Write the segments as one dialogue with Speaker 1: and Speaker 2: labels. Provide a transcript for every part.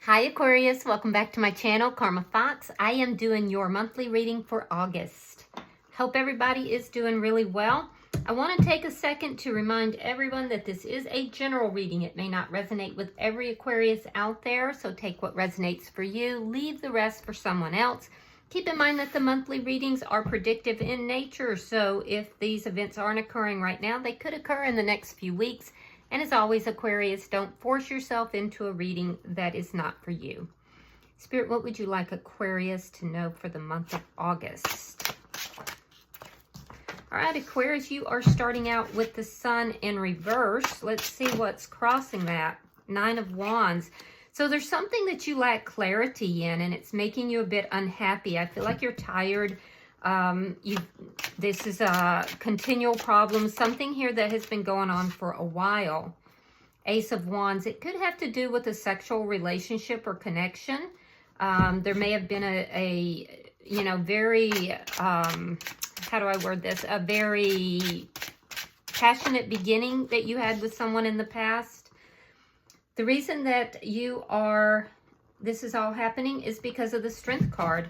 Speaker 1: Hi Aquarius, welcome back to my channel, Karma Fox. I am doing your monthly reading for August. Hope everybody is doing really well. I want to take a second to remind everyone that this is a general reading. It may not resonate with every Aquarius out there, so take what resonates for you, leave the rest for someone else. Keep in mind that the monthly readings are predictive in nature, so if these events aren't occurring right now, they could occur in the next few weeks. And as always, Aquarius, don't force yourself into a reading that is not for you. Spirit, what would you like Aquarius to know for the month of August? All right, Aquarius, you are starting out with the Sun in reverse. Let's see what's crossing that. 9 of Wands. So there's something that you lack clarity in, and it's making you a bit unhappy. I feel like you're tired. This is a continual problem, something here that has been going on for a while. Ace of Wands, it could have to do with a sexual relationship or connection. There may have been a very, how do I word this? A very passionate beginning that you had with someone in the past. The reason that this is all happening is because of the Strength card.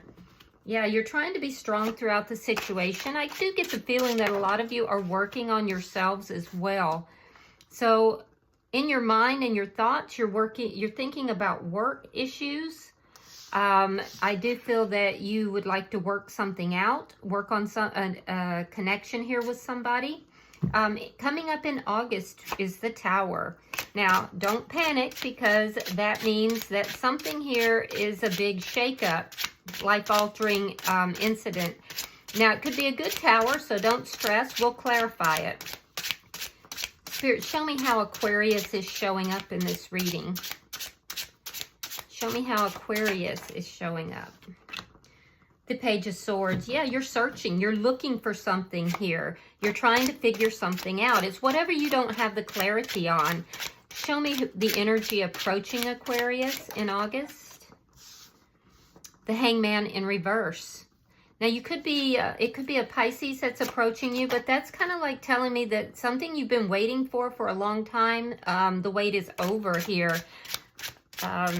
Speaker 1: Yeah, you're trying to be strong throughout the situation. I do get the feeling that a lot of you are working on yourselves as well. So in your mind and your thoughts, you're thinking about work issues. I do feel that you would like to work something out, work on a connection here with somebody. Coming up in August is the Tower. Now, don't panic, because that means that something here is a big shakeup, life-altering incident. Now, it could be a good tower, so don't stress. We'll clarify it. Spirit, show me how Aquarius is showing up in this reading. Show me how Aquarius is showing up. The Page of Swords. Yeah, you're searching. You're looking for something here. You're trying to figure something out. It's whatever you don't have the clarity on. Show me the energy approaching Aquarius in August. The Hangman in reverse. Now, you could be, it could be a Pisces that's approaching you, but that's kind of like telling me that something you've been waiting for a long time, the wait is over here.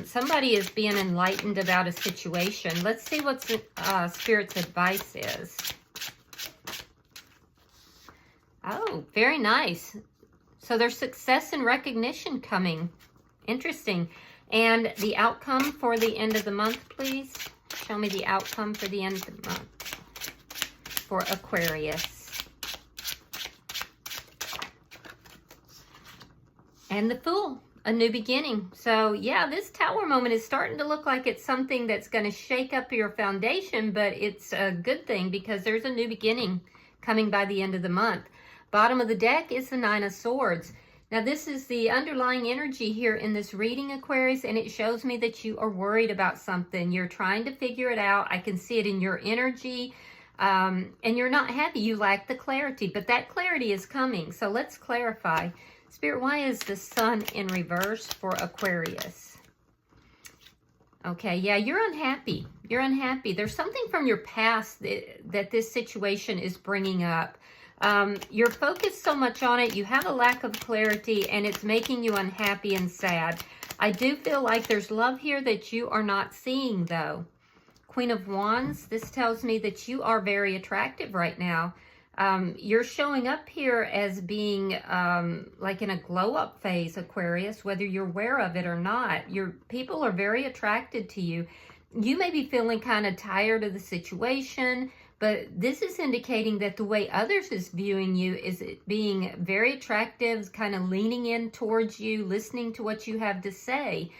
Speaker 1: Somebody is being enlightened about a situation. Let's see what Spirit's advice is. Oh, very nice. So there's success and recognition coming. Interesting. And the outcome for the end of the month, please. Show me the outcome for the end of the month for Aquarius. And the Fool. A new beginning. So yeah, this Tower moment is starting to look like it's something that's going to shake up your foundation, but it's a good thing because there's a new beginning coming by the end of the month. Bottom of the deck is the 9 of Swords. Now, this is the underlying energy here in this reading, Aquarius, and it shows me that you are worried about something. You're trying to figure it out. I can see it in your energy, and you're not happy. You lack the clarity, but that clarity is coming. So let's clarify. Spirit, why is the Sun in reverse for Aquarius? Okay, yeah, you're unhappy. You're unhappy. There's something from your past that this situation is bringing up. You're focused so much on it. You have a lack of clarity, and it's making you unhappy and sad. I do feel like there's love here that you are not seeing, though. Queen of Wands, this tells me that you are very attractive right now. You're showing up here as being like in a glow-up phase, Aquarius, whether you're aware of it or not. People are very attracted to you. You may be feeling kind of tired of the situation, but this is indicating that the way others is viewing you is it being very attractive, kind of leaning in towards you, listening to what you have to say.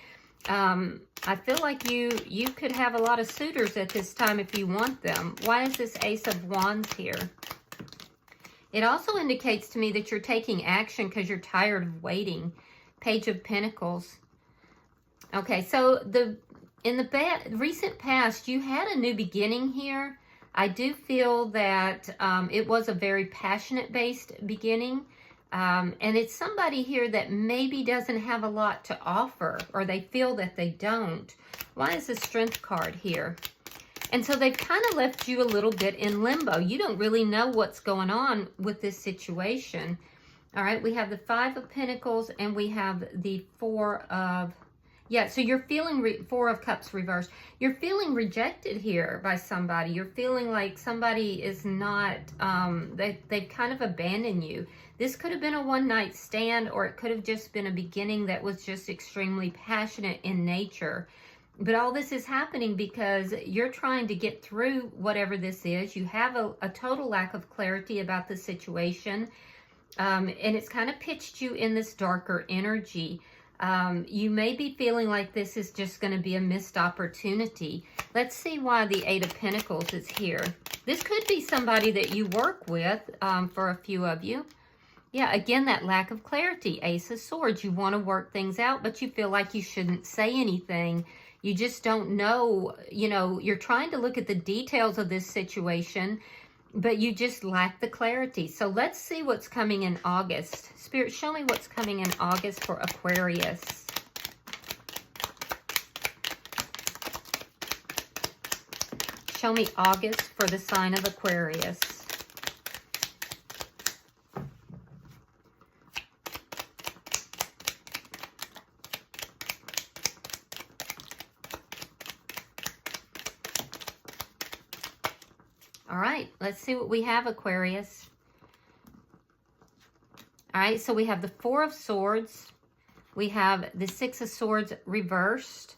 Speaker 1: I feel like you could have a lot of suitors at this time if you want them. Why is this Ace of Wands here? It also indicates to me that you're taking action because you're tired of waiting. Page of Pentacles. Okay, so in the recent past, you had a new beginning here. I do feel that it was a very passionate-based beginning. And it's somebody here that maybe doesn't have a lot to offer, or they feel that they don't. Why is the Strength card here? And so they've kind of left you a little bit in limbo. You don't really know what's going on with this situation. All right, we have the 5 of Pentacles and we have the 4 of Yeah, so you're feeling, Four of Cups reversed. You're feeling rejected here by somebody. You're feeling like somebody is not, they've kind of abandoned you. This could have been a one-night stand, or it could have just been a beginning that was just extremely passionate in nature. But all this is happening because you're trying to get through whatever this is. You have a total lack of clarity about the situation. And it's kind of pitched you in this darker energy. You may be feeling like this is just going to be a missed opportunity. Let's see why the Eight of Pentacles is here. This could be somebody that you work with, for a few of you. Yeah, again, that lack of clarity. Ace of Swords. You want to work things out, but you feel like you shouldn't say anything. You just don't know, you know, you're trying to look at the details of this situation, but you just lack the clarity. So let's see what's coming in August. Spirit, show me what's coming in August for Aquarius. Show me August for the sign of Aquarius. All right, let's see what we have, Aquarius. All right, so we have the Four of Swords. We have the Six of Swords reversed.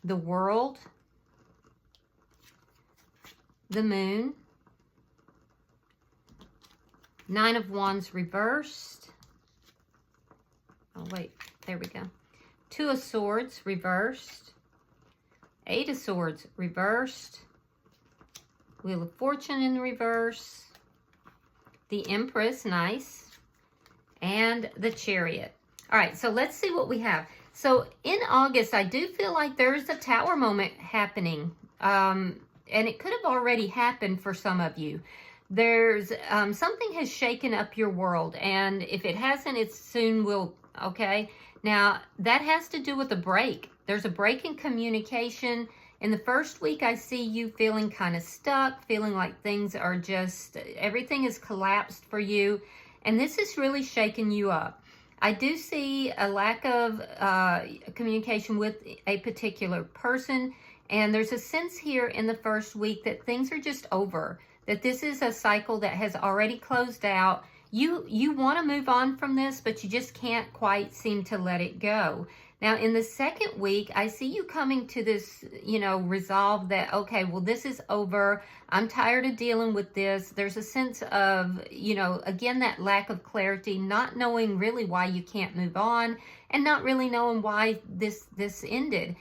Speaker 1: The World. The Moon. Nine of Wands reversed. Oh, wait, there we go. Two of Swords reversed. Eight of Swords reversed. Wheel of Fortune in reverse. The Empress, nice. And the Chariot. All right, so let's see what we have. So in August, I do feel like there's a Tower moment happening. And it could have already happened for some of you. There's something has shaken up your world. And if it hasn't, it soon will, okay? Now, that has to do with a break. There's a break in communication. In the first week, I see you feeling kind of stuck, feeling like things are just, everything is collapsed for you. And this is really shaking you up. I do see a lack of communication with a particular person. And there's a sense here in the first week that things are just over. That this is a cycle that has already closed out. You want to move on from this, but you just can't quite seem to let it go. Now, in the second week, I see you coming to this, you know, resolve that, okay, well, this is over. I'm tired of dealing with this. There's a sense of, you know, again, that lack of clarity, not knowing really why you can't move on, and not really knowing why this ended.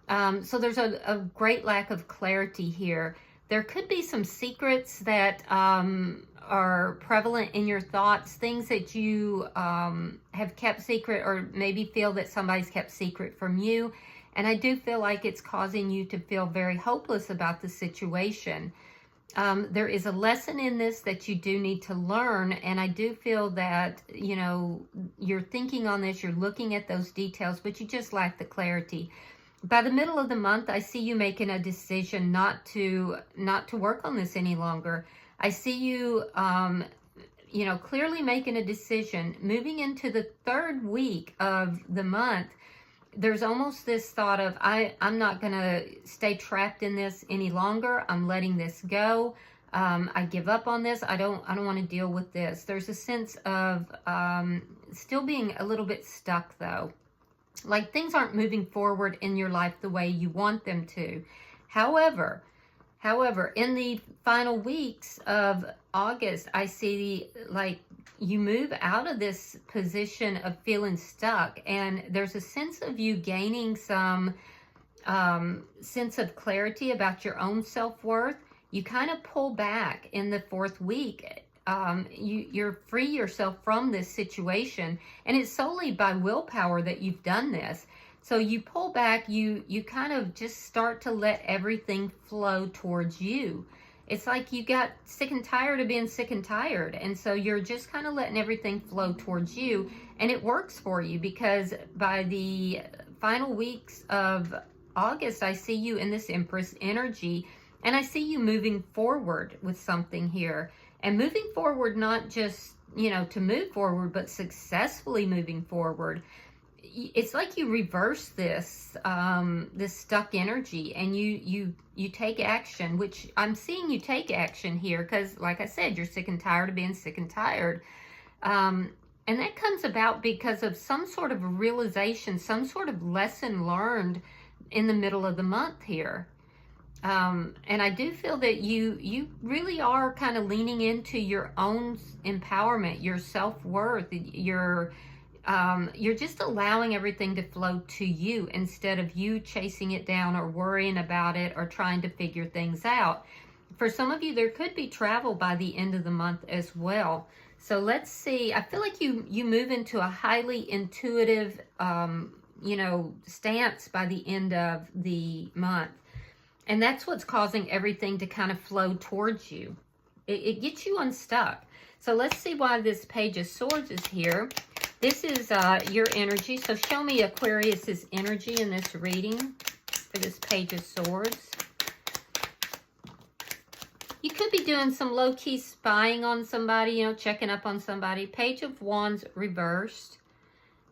Speaker 1: So there's a great lack of clarity here. There could be some secrets that are prevalent in your thoughts, things that you have kept secret, or maybe feel that somebody's kept secret from you. And I do feel like it's causing you to feel very hopeless about the situation. There is a lesson in this that you do need to learn. And I do feel that, you know, you're thinking on this, you're looking at those details, but you just lack the clarity. By the middle of the month, I see you making a decision not to work on this any longer. I see you, you know, clearly making a decision. Moving into the third week of the month, there's almost this thought of, I'm not going to stay trapped in this any longer. I'm letting this go. I give up on this. I don't want to deal with this. There's a sense of still being a little bit stuck, though. Like things aren't moving forward in your life the way you want them to. However, in the final weeks of August, I see like you move out of this position of feeling stuck, and there's a sense of you gaining some sense of clarity about your own self-worth. You kind of pull back in the fourth week. You're free yourself from this situation, and it's solely by willpower that you've done this. So you pull back, you kind of just start to let everything flow towards you. It's like you got sick and tired of being sick and tired. And so you're just kind of letting everything flow towards you. And it works for you because by the final weeks of August, I see you in this Empress energy. And I see you moving forward with something here. And moving forward, not just, you know, to move forward, but successfully moving forward. it's like you reverse this, this stuck energy, and you take action, which I'm seeing you take action here because, like I said, you're sick and tired of being sick and tired. And that comes about because of some sort of realization, some sort of lesson learned in the middle of the month here. And I do feel that you really are kind of leaning into your own empowerment, your self-worth, you're just allowing everything to flow to you instead of you chasing it down or worrying about it or trying to figure things out. For some of you, there could be travel by the end of the month as well. So let's see. I feel like you move into a highly intuitive, stance by the end of the month. And that's what's causing everything to kind of flow towards you. It gets you unstuck. So let's see why this Page of Swords is here. This is your energy. So show me Aquarius's energy in this reading for this Page of Swords. You could be doing some low-key spying on somebody, checking up on somebody. Page of Wands reversed.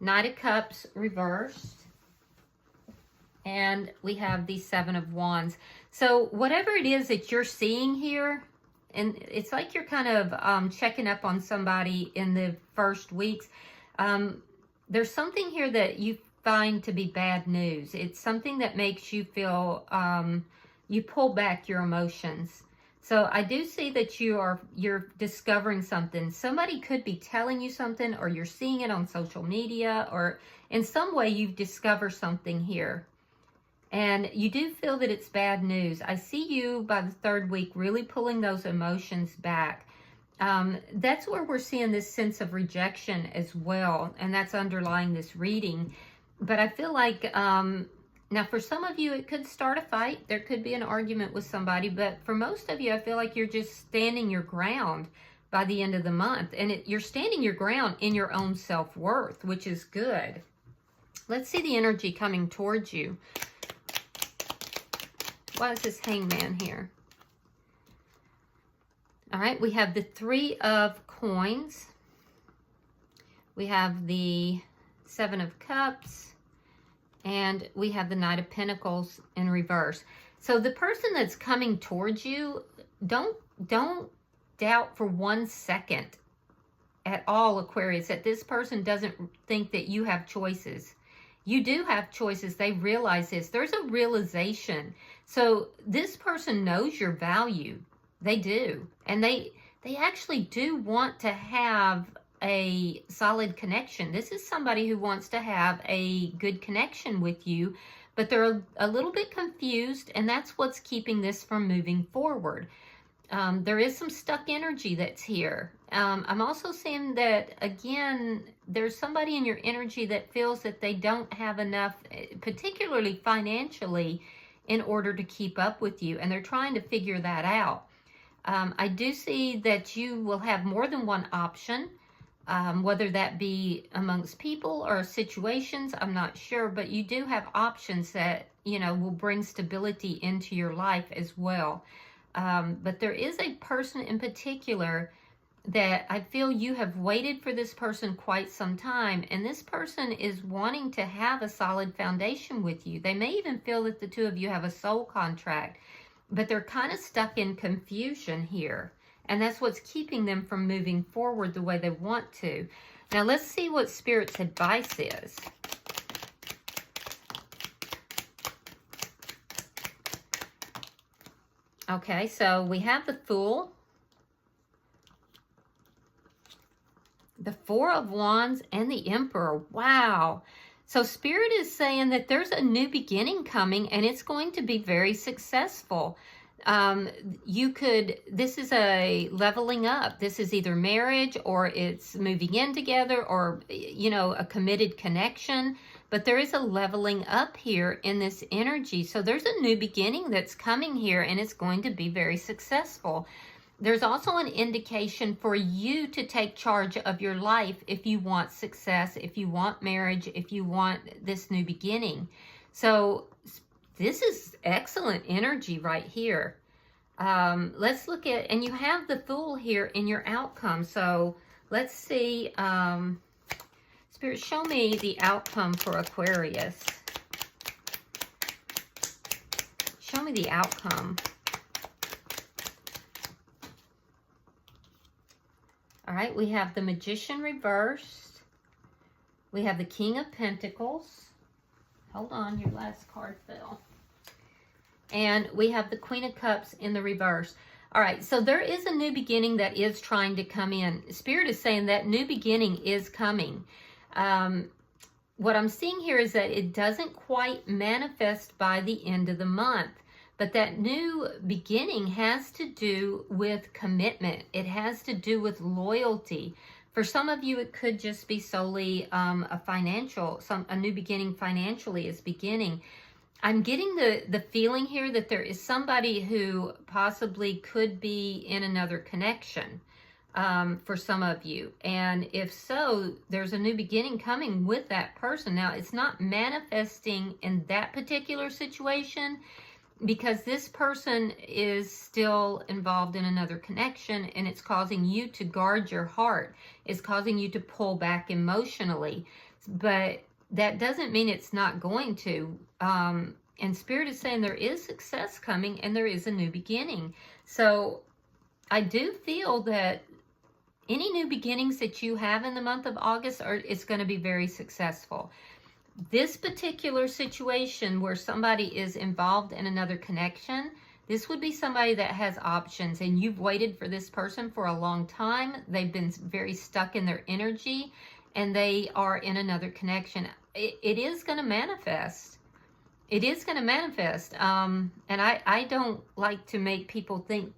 Speaker 1: Knight of Cups reversed. And we have the Seven of Wands. So whatever it is that you're seeing here, and it's like you're kind of checking up on somebody in the first weeks. There's something here that you find to be bad news. It's something that makes you feel, you pull back your emotions. So I do see that you're discovering something. Somebody could be telling you something, or you're seeing it on social media, or in some way you've discovered something here. And you do feel that it's bad news. I see you by the third week really pulling those emotions back. That's where we're seeing this sense of rejection as well. And that's underlying this reading. But I feel like, now for some of you, it could start a fight. There could be an argument with somebody. But for most of you, I feel like you're just standing your ground by the end of the month. And you're standing your ground in your own self-worth, which is good. Let's see the energy coming towards you. Why is this Hangman here? All right, we have the Three of Coins. We have the Seven of Cups. And we have the Knight of Pentacles in reverse. So the person that's coming towards you, don't doubt for 1 second at all, Aquarius, that this person doesn't think that you have choices. You do have choices. They realize this. There's a realization. So this person knows your value. They do. And they actually do want to have a solid connection. This is somebody who wants to have a good connection with you, but they're a little bit confused, and that's what's keeping this from moving forward. There is some stuck energy that's here. I'm also seeing that, again, there's somebody in your energy that feels that they don't have enough, particularly financially, in order to keep up with you, and they're trying to figure that out. I do see that you will have more than one option, whether that be amongst people or situations, I'm not sure, but you do have options that, will bring stability into your life as well. But there is a person in particular that I feel you have waited for this person quite some time, and this person is wanting to have a solid foundation with you. They may even feel that the two of you have a soul contract, but they're kind of stuck in confusion here. And that's what's keeping them from moving forward the way they want to. Now, let's see what Spirit's advice is. Okay, so we have the Fool, the Four of Wands, and the Emperor. Wow. So Spirit is saying that there's a new beginning coming, and it's going to be very successful. This is a leveling up. This is either marriage, or it's moving in together, or, a committed connection. But there is a leveling up here in this energy. So there's a new beginning that's coming here, and it's going to be very successful. There's also an indication for you to take charge of your life if you want success, if you want marriage, if you want this new beginning. So this is excellent energy right here. Let's look at, and you have the Fool here in your outcome. So let's see. Spirit, show me the outcome for Aquarius. Show me the outcome. All right, we have the Magician reversed. We have the King of Pentacles. Hold on, your last card fell. And we have the Queen of Cups in the reverse. All right, so there is a new beginning that is trying to come in. Spirit is saying that new beginning is coming. What I'm seeing here is that it doesn't quite manifest by the end of the month. But that new beginning has to do with commitment. It has to do with loyalty. For some of you, it could just be solely a new beginning financially is beginning. I'm getting the feeling here that there is somebody who possibly could be in another connection for some of you. And if so, there's a new beginning coming with that person. Now, it's not manifesting in that particular situation, because this person is still involved in another connection, and it's causing you to guard your heart. It's causing you to pull back emotionally. But that doesn't mean it's not going to. And Spirit is saying there is success coming and there is a new beginning. So I do feel that any new beginnings that you have in the month of August, it's going to be very successful. This particular situation where somebody is involved in another connection, this would be somebody that has options, and you've waited for this person for a long time. They've been very stuck in their energy, and they are in another connection. It is going to manifest. It is going to manifest. And I don't like to make people think,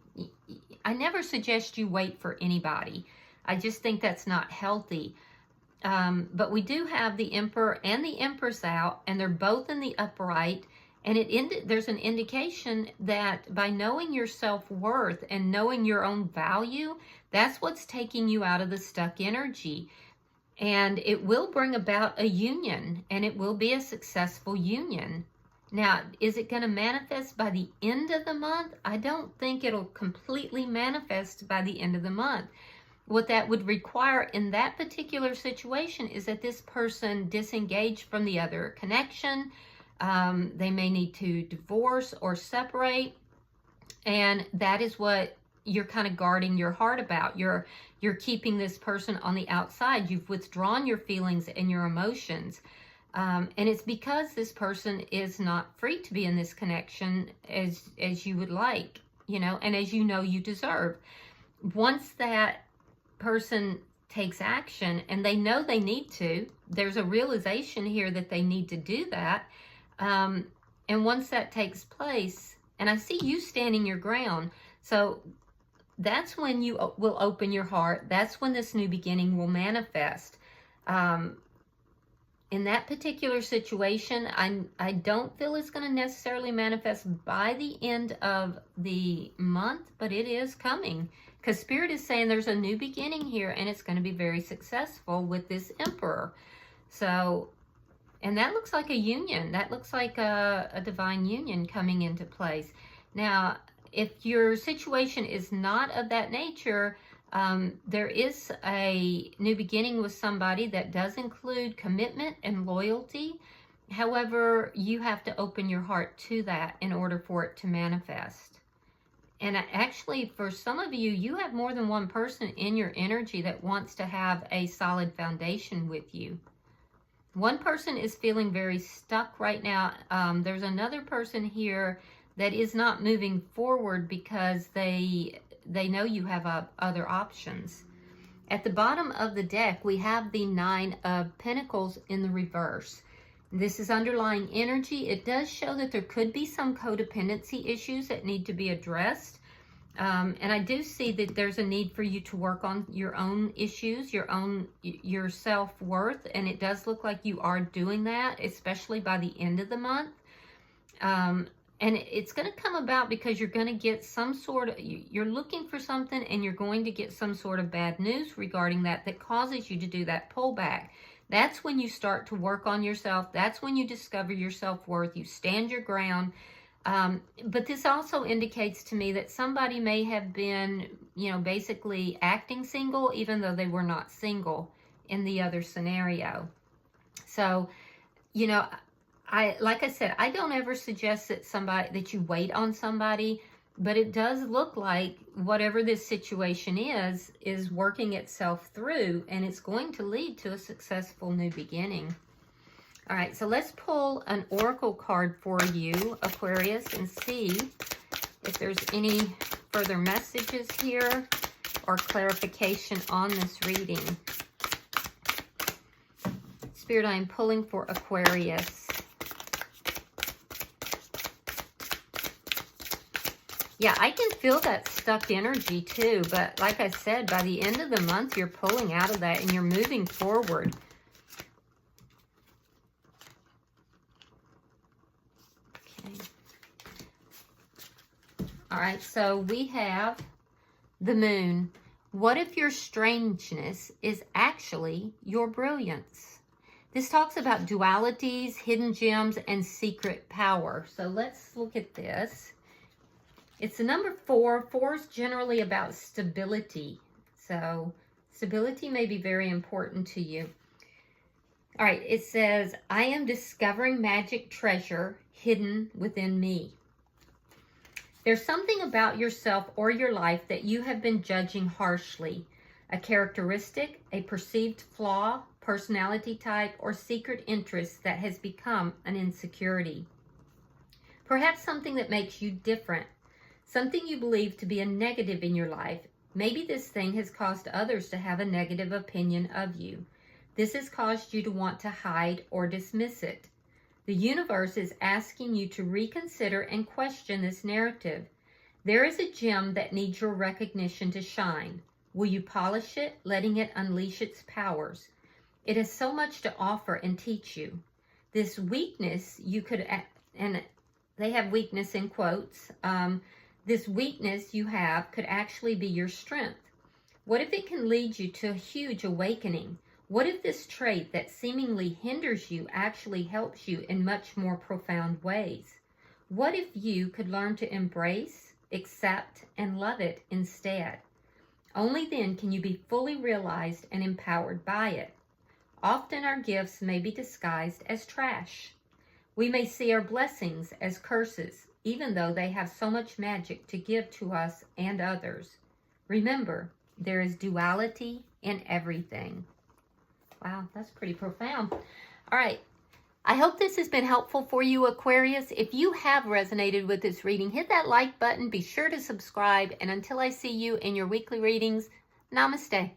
Speaker 1: I never suggest you wait for anybody. I just think that's not healthy. But we do have the Emperor and the Empress out, and they're both in the upright. And there's an indication that by knowing your self-worth and knowing your own value, that's what's taking you out of the stuck energy. And it will bring about a union, and it will be a successful union. Now, is it going to manifest by the end of the month? I don't think it'll completely manifest by the end of the month. What that would require in that particular situation is that this person disengage from the other connection. They may need to divorce or separate. And that is what you're kind of guarding your heart about. You're keeping this person on the outside. You've withdrawn your feelings and your emotions. And it's because this person is not free to be in this connection as you would like, and as you know you deserve. Once that person takes action and they know they need to, there's a realization here that they need to do that. And once that takes place, and I see you standing your ground, so that's when you will open your heart. That's when this new beginning will manifest. In that particular situation, I don't feel it's going to necessarily manifest by the end of the month, but it is coming. Because Spirit is saying there's a new beginning here, and it's going to be very successful with this Emperor. So, and that looks like a union. That looks like a divine union coming into place. Now, if your situation is not of that nature, there is a new beginning with somebody that does include commitment and loyalty. However, you have to open your heart to that in order for it to manifest. And actually, for some of you, you have more than one person in your energy that wants to have a solid foundation with you. One person is feeling very stuck right now. There's another person here that is not moving forward because they know you have other options. At the bottom of the deck, we have the Nine of Pentacles in the reverse. This is underlying energy. It does show that there could be some codependency issues that need to be addressed. And I do see that there's a need for you to work on your own issues, your self-worth. And it does look like you are doing that, especially by the end of the month. And it's going to come about because you're going to get some sort of, you're looking for something and you're going to get some sort of bad news regarding that causes you to do that pullback. That's when you start to work on yourself. That's when you discover your self-worth. You stand your ground. But this also indicates to me that somebody may have been, basically acting single, even though they were not single in the other scenario. So, you know, like I said, I don't ever suggest that you wait on somebody, but it does look like whatever this situation is working itself through, and it's going to lead to a successful new beginning. All right, so let's pull an oracle card for you, Aquarius, and see if there's any further messages here or clarification on this reading. Spirit, I am pulling for Aquarius. Yeah, I can feel that stuck energy too, but like I said, by the end of the month, you're pulling out of that and you're moving forward. Okay. All right, so we have the moon. What if your strangeness is actually your brilliance? This talks about dualities, hidden gems, and secret power. So let's look at this. It's the number 4. 4 is generally about stability. So stability may be very important to you. All right, it says, I am discovering magic treasure hidden within me. There's something about yourself or your life that you have been judging harshly. A characteristic, a perceived flaw, personality type, or secret interest that has become an insecurity. Perhaps something that makes you different. Something you believe to be a negative in your life. Maybe this thing has caused others to have a negative opinion of you. This has caused you to want to hide or dismiss it. The universe is asking you to reconsider and question this narrative. There is a gem that needs your recognition to shine. Will you polish it, letting it unleash its powers? It has so much to offer and teach you. This weakness you could, and they have weakness in quotes, this weakness you have could actually be your strength. What if it can lead you to a huge awakening? What if this trait that seemingly hinders you actually helps you in much more profound ways? What if you could learn to embrace, accept, and love it instead? Only then can you be fully realized and empowered by it. Often our gifts may be disguised as trash. We may see our blessings as curses, even though they have so much magic to give to us and others. Remember, there is duality in everything. Wow, that's pretty profound. All right, I hope this has been helpful for you, Aquarius. If you have resonated with this reading, hit that like button, be sure to subscribe, and until I see you in your weekly readings, namaste.